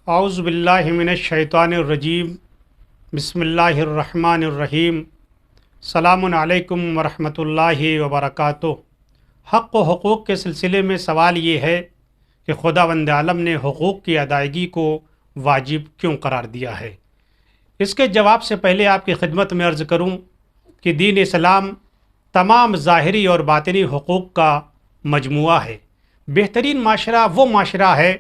اعوذ باللہ من الشیطان الرجیم بسم اللہ الرحمن الرحیم السلام علیکم ورحمۃ اللہ وبرکاتہ۔ حق و حقوق کے سلسلے میں سوال یہ ہے کہ خداوند عالم نے حقوق کی ادائیگی کو واجب کیوں قرار دیا ہے؟ اس کے جواب سے پہلے آپ کی خدمت میں عرض کروں کہ دین اسلام تمام ظاہری اور باطنی حقوق کا مجموعہ ہے۔ بہترین معاشرہ وہ معاشرہ ہے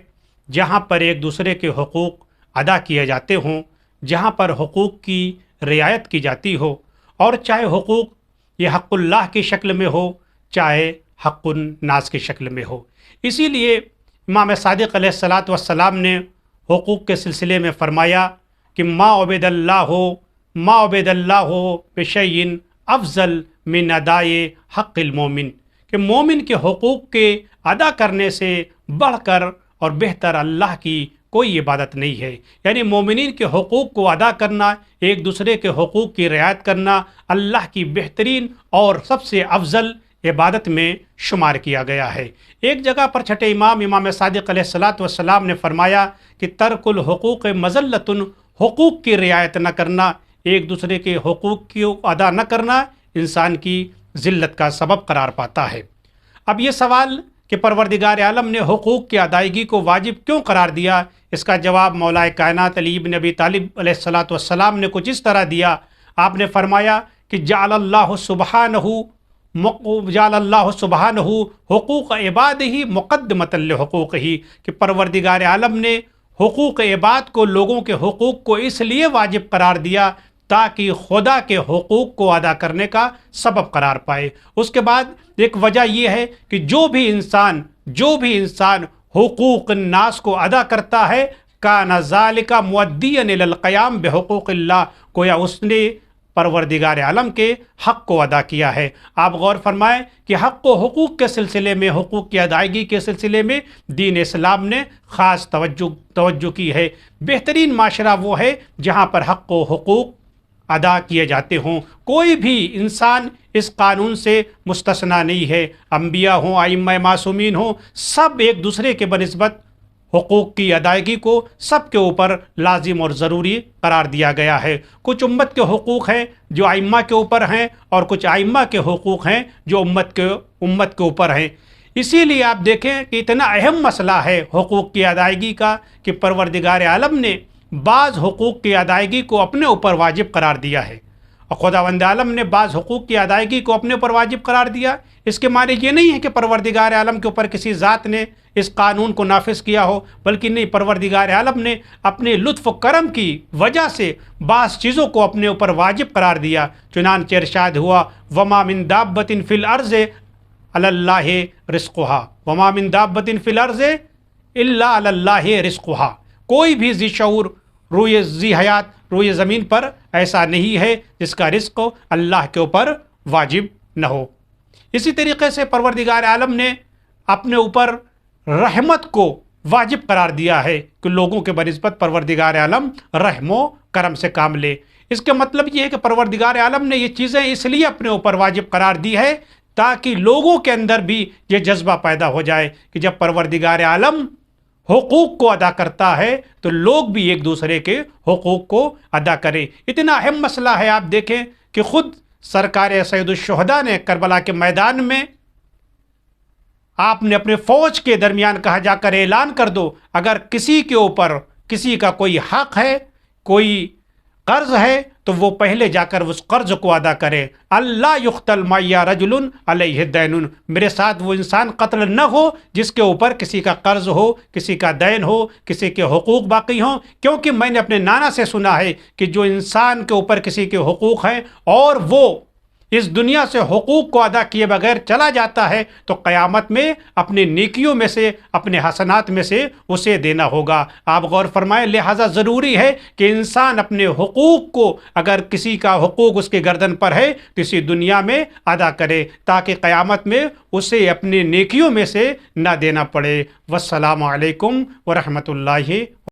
جہاں پر ایک دوسرے کے حقوق ادا کیے جاتے ہوں، جہاں پر حقوق کی رعایت کی جاتی ہو، اور چاہے حقوق یہ حق اللہ کی شکل میں ہو، چاہے حق الناس کی شکل میں ہو۔ اسی لیے امام صادق علیہ الصلاۃ والسلام نے حقوق کے سلسلے میں فرمایا کہ ما عبد اللہ بشیء افضل من ادائے حق المومن، کہ مومن کے حقوق کے ادا کرنے سے بڑھ کر اور بہتر اللہ کی کوئی عبادت نہیں ہے۔ یعنی مومنین کے حقوق کو ادا کرنا، ایک دوسرے کے حقوق کی رعایت کرنا اللہ کی بہترین اور سب سے افضل عبادت میں شمار کیا گیا ہے۔ ایک جگہ پر چھٹے امام صادق علیہ الصلاۃ والسلام نے فرمایا کہ ترک الحقوق مذلۃ، حقوق کی رعایت نہ کرنا، ایک دوسرے کے حقوق کی ادا نہ کرنا انسان کی ذلت کا سبب قرار پاتا ہے۔ اب یہ سوال کہ پروردگار عالم نے حقوق کی ادائیگی کو واجب کیوں قرار دیا، اس کا جواب مولا کائنات علی بن ابی طالب علیہ الصلاۃ والسلام نے کچھ اس طرح دیا۔ آپ نے فرمایا کہ جعل اللہ سبحانہ حقوق عبادہ مقدمۃ لحقوقہ، کہ پروردگار عالم نے حقوق عباد کو، لوگوں کے حقوق کو اس لیے واجب قرار دیا تاکہ خدا کے حقوق کو ادا کرنے کا سبب قرار پائے۔ اس کے بعد ایک وجہ یہ ہے کہ جو بھی انسان حقوق الناس کو ادا کرتا ہے کان ذالک مؤدیا الی القیام بحقوق اللہ، گویا اس نے پروردگار عالم کے حق کو ادا کیا ہے۔ آپ غور فرمائیں کہ حق و حقوق کے سلسلے میں، حقوق کی ادائیگی کے سلسلے میں دین اسلام نے خاص توجہ کی ہے۔ بہترین معاشرہ وہ ہے جہاں پر حق و حقوق ادا کیے جاتے ہوں۔ کوئی بھی انسان اس قانون سے مستثنیٰ نہیں ہے، انبیاء ہوں، ائمہ معصومین ہوں، سب ایک دوسرے کے بنسبت حقوق کی ادائیگی کو سب کے اوپر لازم اور ضروری قرار دیا گیا ہے۔ کچھ امت کے حقوق ہیں جو ائمہ کے اوپر ہیں، اور کچھ ائمہ کے حقوق ہیں جو امت کے اوپر ہیں۔ اسی لیے آپ دیکھیں کہ اتنا اہم مسئلہ ہے حقوق کی ادائیگی کا کہ پروردگار عالم نے بعض حقوق کی ادائیگی کو اپنے اوپر واجب قرار دیا ہے، اور خداوند عالم نے بعض حقوق کی ادائیگی کو اپنے اوپر واجب قرار دیا۔ اس کے معنی یہ نہیں ہے کہ پروردگار عالم کے اوپر کسی ذات نے اس قانون کو نافذ کیا ہو، بلکہ نہیں، پروردگار عالم نے اپنے لطف و کرم کی وجہ سے بعض چیزوں کو اپنے اوپر واجب قرار دیا۔ چنانچہ ارشاد ہوا وما من دابۃ فی الارض علی اللہ رزقھا، وما من دابۃ فی الارض الا علی اللہ رزقھا، کوئی بھی ذی شعور، ذی حیات روئے زمین پر ایسا نہیں ہے جس کا رزق اللہ کے اوپر واجب نہ ہو۔ اسی طریقے سے پروردگار عالم نے اپنے اوپر رحمت کو واجب قرار دیا ہے کہ لوگوں کے بنسبت پروردگار عالم رحم و کرم سے کام لے۔ اس کا مطلب یہ ہے کہ پروردگار عالم نے یہ چیزیں اس لیے اپنے اوپر واجب قرار دی ہے تاکہ لوگوں کے اندر بھی یہ جذبہ پیدا ہو جائے کہ جب پروردگار عالم حقوق کو ادا کرتا ہے تو لوگ بھی ایک دوسرے کے حقوق کو ادا کریں۔ اتنا اہم مسئلہ ہے، آپ دیکھیں کہ خود سرکار سید الشہداء نے کربلا کے میدان میں آپ نے اپنے فوج کے درمیان کہا جا کر اعلان کر دو، اگر کسی کے اوپر کسی کا کوئی حق ہے، کوئی قرض ہے، تو وہ پہلے جا کر اس قرض کو ادا کرے۔ اللہ یقتل معی رجل علیہ دین، میرے ساتھ وہ انسان قتل نہ ہو جس کے اوپر کسی کا قرض ہو، کسی کا دین ہو، کسی کے حقوق باقی ہوں، کیونکہ میں نے اپنے نانا سے سنا ہے کہ جو انسان کے اوپر کسی کے حقوق ہیں اور وہ اس دنیا سے حقوق کو ادا کیے بغیر چلا جاتا ہے تو قیامت میں اپنی نیکیوں میں سے، اپنے حسنات میں سے اسے دینا ہوگا۔ آپ غور فرمائیں، لہٰذا ضروری ہے کہ انسان اپنے حقوق کو، اگر کسی کا حقوق اس کے گردن پر ہے تو اسی دنیا میں ادا کرے تاکہ قیامت میں اسے اپنی نیکیوں میں سے نہ دینا پڑے۔ والسلام علیکم ورحمۃ اللہ